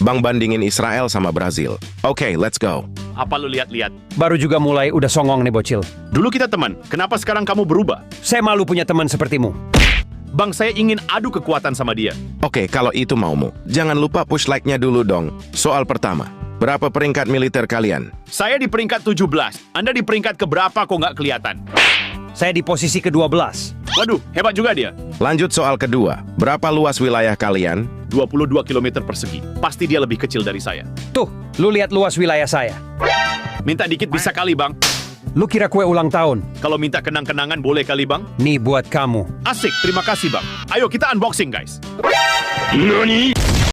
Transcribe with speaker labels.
Speaker 1: Bang bandingin Israel sama Brazil. Oke, let's go.
Speaker 2: Apa lu lihat-lihat?
Speaker 3: Baru juga mulai udah songong nih bocil.
Speaker 2: Dulu kita teman, kenapa sekarang kamu berubah?
Speaker 3: Saya malu punya teman sepertimu.
Speaker 2: Bang, saya ingin adu kekuatan sama dia.
Speaker 1: Oke, kalau itu maumu. Jangan lupa push like-nya dulu dong. Soal pertama, berapa peringkat militer kalian?
Speaker 2: Saya di peringkat 17. Anda di peringkat keberapa kok nggak kelihatan?
Speaker 3: Saya di posisi ke-12.
Speaker 2: Waduh, hebat juga dia.
Speaker 1: Lanjut soal kedua, berapa luas wilayah kalian?
Speaker 2: 22 km persegi. Pasti dia lebih kecil dari saya.
Speaker 3: Tuh, lu lihat luas wilayah saya.
Speaker 2: Minta dikit bisa kali, Bang.
Speaker 3: Lu kira kue ulang tahun?
Speaker 2: Kalau minta kenang-kenangan boleh kali, Bang?
Speaker 3: Nih buat kamu.
Speaker 2: Asik, terima kasih, Bang. Ayo kita unboxing, guys.
Speaker 1: Nani?